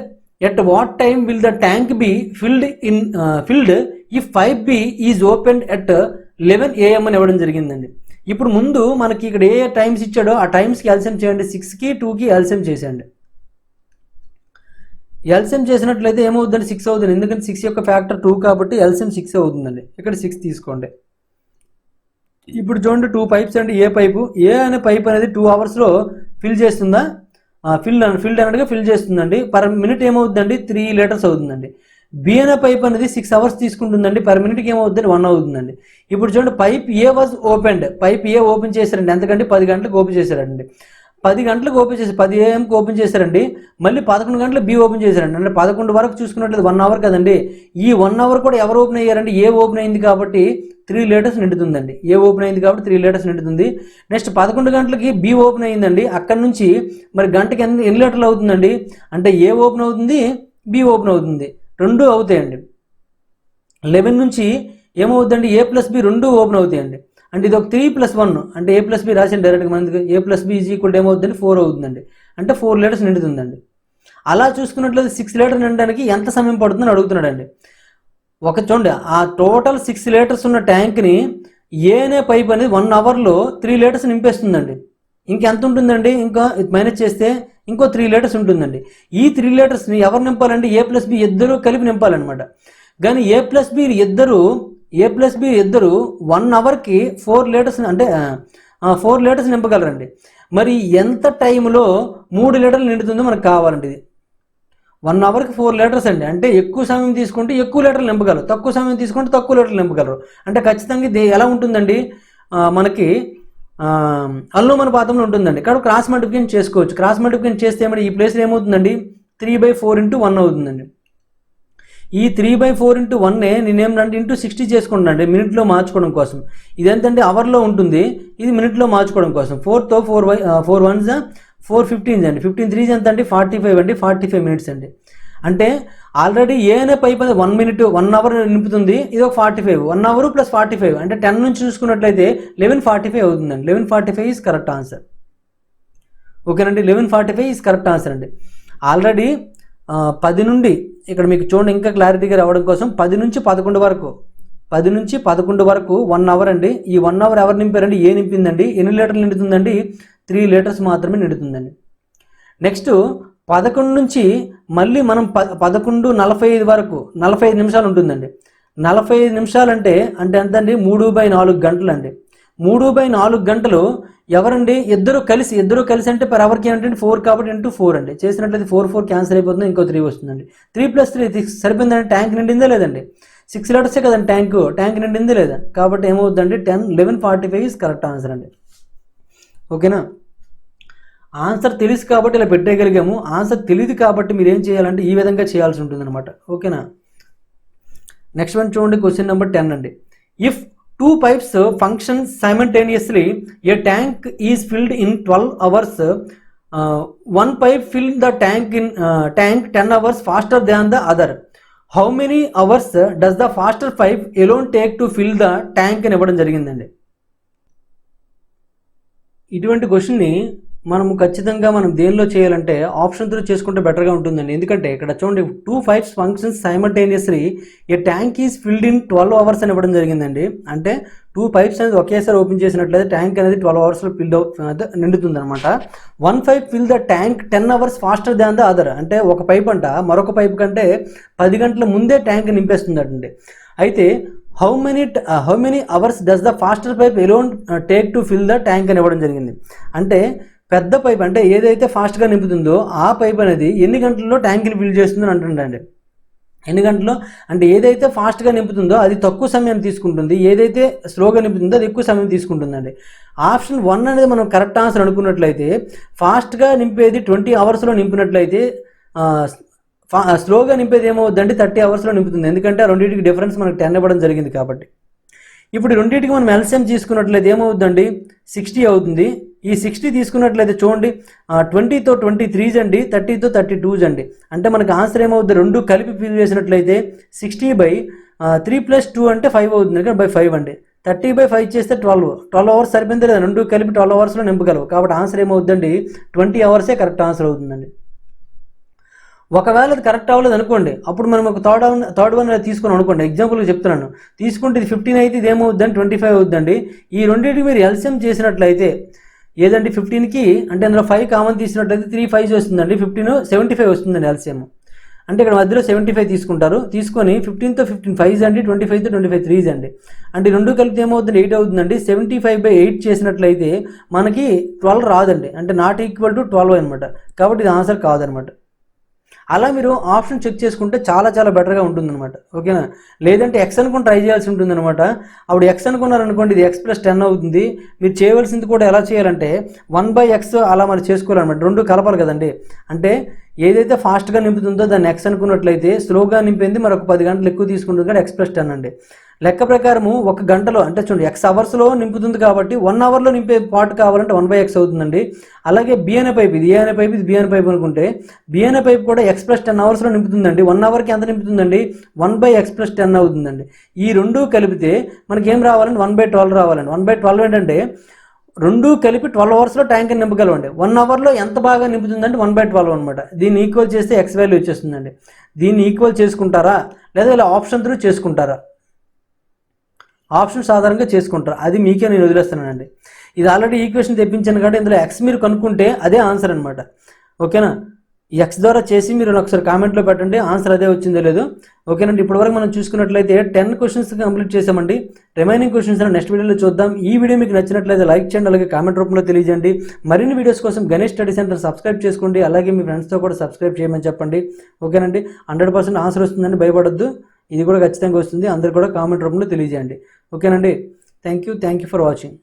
At what time will the tank be filled if pipe B is opened at 11 AM అని ఇవ్వడం జరిగిందండి. ఇప్పుడు ముందు మనకి ఇక్కడ ఏ times ఇచ్చాడో ఆ టైమ్స్కి LCM చేయండి. 6కి 2కి ఎల్సిఎం చేసేయండి. ఎల్సిఎం చేసినట్లయితే ఏమవుతుందండి, 6 అవుతుంది, ఎందుకంటే 6 యొక్క ఫ్యాక్టర్ 2 కాబట్టి ఎల్సిఎం 6 అవుతుందండి. ఇక్కడ 6 తీసుకోండి. ఇప్పుడు చూడండి 2 pipes అండి. ఏ అనే పైప్ అనేది 2 hours ఫిల్ చేస్తుందా, ఫిల్డ్ అన్నట్టుగా ఫిల్ చేస్తుందండి. పర్ మినిట్ ఏమవుతుందండి, 3 లీటర్స్ అవుతుందండి. బి అనే పైప్ అనేది 6 hours తీసుకుంటుందండి, పర్ మినిట్కి ఏమవుతుందండి, 1 అవుతుందండి. ఇప్పుడు చూడండి pipe A was opened, pipe A open చేశారండి, ఎంతకంటే 10 గంటలకు ఓపెన్ చేశారండి. 10 గంటలకు ఓపెన్ చేసి 10 AM ఓపెన్ చేశారండి, మళ్ళీ 11 గంటలకు బి ఓపెన్ చేశారండి. అంటే 11 వరకు చూసుకున్నట్లయితే 1 అవర్ కదండి. ఈ 1 అవర్ కూడా ఎవరు ఓపెన్ అయ్యారండి? ఏ ఓపెన్ అయింది కాబట్టి 3 లీటర్స్ నిండుతుందండి. ఏ ఓపెన్ అయింది కాబట్టి 3 లీటర్స్ నిండుతుంది. నెక్స్ట్ 11 గంటలకి బి ఓపెన్ అయిందండి. అక్కడి నుంచి మరి గంటకి ఎన్ని లీటర్లు అవుతుందండి? అంటే ఏ ఓపెన్ అవుతుంది, బి ఓపెన్ అవుతుంది, రెండు అవుతాయండి. 11 నుంచి ఏమవుతుందండి? A+B రెండు ఓపెన్ అవుతాయండి. అంటే ఇది ఒక 3+1 అంటే A+B రాసిన డైరెక్ట్గా మనకి A+B ఏమవుతుందండి? 4 అవుతుందండి. అంటే 4 లీటర్స్ నిండుతుందండి. అలా చూసుకున్నట్లయితే 6 లీటర్ నిండడానికి ఎంత సమయం పడుతుందని అడుగుతున్నాడండి. ఒక చూడండి, ఆ టోటల్ 6 లీటర్స్ ఉన్న ట్యాంక్ని ఏనే పైప్ అనేది 1 అవర్లో 3 లీటర్స్ నింపేస్తుందండి. ఇంకెంత ఉంటుందండి? ఇంకా మైనస్ చేస్తే ఇంకో 3 లీటర్స్ ఉంటుందండి. ఈ 3 లీటర్స్ని ఎవరు నింపాలంటే A+B ఇద్దరు కలిపి నింపాలన్నమాట. కానీ A+B ఇద్దరు 1 అవర్కి 4 లీటర్స్ అంటే 4 లీటర్స్ నింపగలరండి. మరి ఎంత టైంలో 3 లీటర్లు నిండుతుందో మనకు కావాలండి. ఇది 1 అవర్కి 4 లీటర్స్ అండి. అంటే ఎక్కువ సమయం తీసుకుంటే ఎక్కువ లీటర్లు నింపగలరు, తక్కువ సమయం తీసుకుంటే తక్కువ లీటర్లు నింపగలరు. అంటే ఖచ్చితంగా ఇది ఎలా ఉంటుందండి? మనకి అనులోమానుపాతంలో ఉంటుందండి. కాబట్టి క్రాస్ మల్టిప్లికేషన్ చేసుకోవచ్చు. క్రాస్ మల్టిప్లికేషన్ చేస్తే ఏమంటే ఈ ప్లేస్లో ఏమవుతుందండి? 3/4 × 1 అవుతుందండి. ఈ 3/4 × 1 నేనేమంటే ఇంటూ 60 చేసుకుంటానండి మినిట్లో మార్చుకోవడం కోసం. ఇదేంటంటే అవర్లో ఉంటుంది, ఇది మినిట్లో మార్చుకోవడం కోసం. 4తో 4 1s 4 15s అండి. 15 3s ఎంత అండి? 45 అండి. 45 మినిట్స్ అండి. అంటే ఆల్రెడీ ఏ అనే పైప్ అనేది 1 మినిట్ 1 అవర్ నింపుతుంది, ఇది ఒక 45, 1 అవర్ + 45 అంటే 10 నుంచి చూసుకున్నట్లయితే 11:45 అవుతుందండి. 11:45 ఈజ్ కరెక్ట్ ఆన్సర్. ఓకేనండి, 11:45 ఈజ్ కరెక్ట్ ఆన్సర్ అండి. ఆల్రెడీ 10 నుండి ఇక్కడ మీకు చూడండి ఇంకా క్లారిటీగా రావడం కోసం 10 నుంచి 11 వరకు 1 అవర్ అండి. ఈ 1 అవర్ ఎవరు నింపారండి? ఏ నింపిందండి. ఎన్ని లీటర్లు నిండుతుందండి? 3 లీటర్స్ మాత్రమే నిండుతుందండి. నెక్స్ట్ 11 నుంచి మళ్ళీ మనం 11:45 వరకు 45 నిమిషాలు ఉంటుందండి. 45 నిమిషాలు అంటే ఎంతండి? 3/4 గంటలు అండి. 3/4 గంటలు ఎవరండి? ఇద్దరు కలిసి అంటే పర్ అవర్కి ఏంటంటే 4 కాబట్టి ఇంటూ 4 అండి. చేసినట్లయితే 4 క్యాన్సిల్ అయిపోతుంది, ఇంకో 3 వస్తుందండి. 3 + 3 సరిపోయిందండి. ట్యాంక్ నిండిందా లేదండి? 6 లీటర్సే కదండి ట్యాంక్ నిండిందా లేదా? కాబట్టి ఏమవుతుందండి? 11:45 ఈజ్ కరెక్ట్ ఆన్సర్ అండి. ఓకేనా? ఆన్సర్ తెలుసు కాబట్టి ఇలా పెట్టేయగలిగాము. ఆన్సర్ తెలియదు కాబట్టి మీరు ఏం చేయాలంటే ఈ విధంగా చేయాల్సి ఉంటుంది అనమాట. ఓకేనా? నెక్స్ట్ వన్ చూడండి, క్వశ్చన్ నెంబర్ 10 అండి. If 2 pipes function simultaneously, a tank is filled in 12 hours. One pipe fill the tank 10 hours faster than the other. How many hours does the faster pipe alone take to fill the tank అని ఇవ్వడం జరిగిందండి. ఇటువంటి క్వశ్చన్ని మనము ఖచ్చితంగా దేనిలో చేయాలంటే option through చేసుకుంటే బెటర్గా ఉంటుందండి. ఎందుకంటే ఇక్కడ చూడండి, 2 pipes functions simultaneously, A tank is filled in 12 hours అని ఇవ్వడం జరిగిందండి. అంటే 2 pipes అనేది ఒకేసారి ఓపెన్ చేసినట్లయితే ట్యాంక్ అనేది 12 అవర్స్లో నిండుతుంది అనమాట. 1 pipe fill the tank 10 hours faster than the other. అంటే ఒక పైప్ అంట మరొక పైప్ కంటే 10 గంటల ముందే ట్యాంక్ నింపేస్తుందండి. అయితే how many hours does the faster pipe alone take to fill the tank అని ఇవ్వడం జరిగింది. అంటే పెద్ద పైప్ అంటే ఏదైతే ఫాస్ట్గా నింపుతుందో ఆ పైప్ అనేది ఎన్ని గంటల్లో ట్యాంక్ని ఫిల్ చేస్తుందని అంటుండండి. ఎన్ని గంటల్లో అంటే ఏదైతే ఫాస్ట్గా నింపుతుందో అది తక్కువ సమయం తీసుకుంటుంది, ఏదైతే స్లోగా నింపుతుందో అది ఎక్కువ సమయం తీసుకుంటుందండి. ఆప్షన్ 1 అనేది మనం కరెక్ట్ ఆన్సర్ అనుకున్నట్లయితే ఫాస్ట్గా నింపేది 20 అవర్స్లో నింపినట్లయితే స్లోగా నింపేది ఏమవుతుందంటే 30 అవర్స్లో నింపుతుంది. ఎందుకంటే రెండింటికి డిఫరెన్స్ మనకు 10 ఇవ్వడం జరిగింది కాబట్టి. ఇప్పుడు రెండింటికి మనం ఎల్సిఎం తీసుకున్నట్లయితే ఏమవుతుందండి? 60 అవుతుంది. ఈ 60 తీసుకున్నట్లయితే చూడండి, 20తో 23s అండి, 30తో 32s అండి. అంటే మనకు ఆన్సర్ ఏమవుతుంది? రెండు కలిపి ఫిల్ చేసినట్లయితే 60/3 + 2 అంటే 5 అవుతుంది. కానీ 5 అండి. 30/5 చేస్తే 12 అవర్స్ సరిపోయింది లేదా? రెండు కలిపి 12 అవర్స్లో నింపగలవు. కాబట్టి ఆన్సర్ ఏమవుతుందండి? 20 అవర్సే కరెక్ట్ ఆన్సర్ అవుతుందండి. ఒకవేళ అది కరెక్ట్ అవ్వలేదు అనుకోండి, అప్పుడు మనం ఒక థర్డ్ వన్ తీసుకుని అనుకోండి. ఎగ్జాంపుల్గా చెప్తున్నాను. తీసుకుంటే ఇది 15 అయితే ఇది ఏమవుతుందండి? 25 అవుతుందండి. ఈ రెండింటికి మీరు ఎల్సిఎం చేసినట్లయితే ఏదండి 15కి అంటే అందులో 5 కామన్ తీసినట్లయితే 3 5s వస్తుందండి. 15 75 వస్తుందండి ఎల్సిఎం. అంటే ఇక్కడ మధ్యలో 75 తీసుకుంటారు. తీసుకొని 15తో 15 5s అండి, 25తో 25 3s అండి. అంటే రెండు కలిపితే ఏమవుతుంది? 8 అవుతుందండి. 75/8 చేసినట్లయితే మనకి 12 రాదండి. అంటే నాట్ ఈక్వల్ టు 12 అనమాట. కాబట్టి ఇది ఆన్సర్ కాదనమాట. అలా మీరు ఆప్షన్ చెక్ చేసుకుంటే చాలా చాలా బెటర్గా ఉంటుందన్నమాట. ఓకేనా? లేదంటే ఎక్స్ అనుకుని ట్రై చేయాల్సి ఉంటుందన్నమాట. అప్పుడు ఎక్స్ అనుకున్నారనుకోండి, ఇది ఎక్స్ ప్లస్ 10 అవుతుంది. మీరు చేయవలసింది కూడా ఎలా చేయాలంటే 1/x అలా మరి చేసుకోవాలన్నమాట. రెండు కలపాలి కదండి. అంటే ఏదైతే ఫాస్ట్గా నింపుతుందో దాన్ని ఎక్స్ అనుకున్నట్లయితే స్లోగా నింపింది మరొక 10 గంటలు ఎక్కువ తీసుకుంటుంది కాబట్టి ఎక్స్ ప్లస్ 10 అండి. లెక్క ప్రకారము 1 గంటలో అంటే చూడండి ఎక్స్ అవర్స్లో నింపుతుంది కాబట్టి 1 అవర్లో నింపే పార్ట్ కావాలంటే 1/x అవుతుందండి. అలాగే బి అనే పైప్, ఇది ఏ అనే పైప్, ఇది బి అనే పైప్ అనుకుంటే బి అనే పైప్ కూడా ఎక్స్ ప్లస్ 10 అవర్స్లో నింపుతుందండి. 1 అవర్కి ఎంత నింపుతుందండి? 1/x ప్లస్ 10 అవుతుందండి. ఈ రెండు కలిపితే మనకి ఏం రావాలండి? 1/12 రావాలండి. 1/12 ఏంటంటే రెండు కలిపి 12 అవర్స్లో ట్యాంక్ నింపగలవండి. 1 అవర్లో ఎంత బాగా నింపుతుందంటే 1/12 అనమాట. దీన్ని ఈక్వల్ చేస్తే ఎక్స్ వాల్యూ వచ్చేస్తుందండి. దీన్ని ఈక్వల్ చేసుకుంటారా లేదా ఇలా ఆప్షన్ త్రూ చేసుకుంటారా? ఆప్షన్ సాధారణంగా చేసుకుంటారు. అది మీకే నేను వదిలేస్తున్నానండి. ఇది ఆల్రెడీ ఈక్వేషన్ తెప్పించాను కాబట్టి ఇందులో ఎక్స్ మీరు కనుక్కుంటే అదే ఆన్సర్ అనమాట. ఓకేనా? ఎక్స్ ద్వారా చేసి మీరు ఒకసారి కామెంట్లో పెట్టండి ఆన్సర్ అదే వచ్చిందో లేదో. ఓకేనండి? ఇప్పటివరకు మనం చూసుకున్నట్లయితే 10 క్వశ్చన్స్ కంప్లీట్ చేసామండి. రిమైనింగ్ క్వశ్చన్స్ నెక్స్ట్ వీడియోలో చూద్దాం. ఈ వీడియో మీకు నచ్చినట్లయితే లైక్ చేయండి, అలాగే కామెంట్ రూపంలో తెలియజేయండి. మరిన్ని వీడియోస్ కోసం గణేష్ స్టడీ సెంటర్ సబ్స్క్రైబ్ చేసుకోండి. అలాగే మీ ఫ్రెండ్స్తో కూడా సబ్స్క్రైబ్ చేయమని చెప్పండి. ఓకేనండి? 100% ఆన్సర్ వస్తుందని భయపడొద్దు. ఇది కూడా ఖచ్చితంగా వస్తుంది. అందరు కూడా కామెంట్ రూపంలో తెలియజేయండి. ఓకేనండి? Thank you for watching.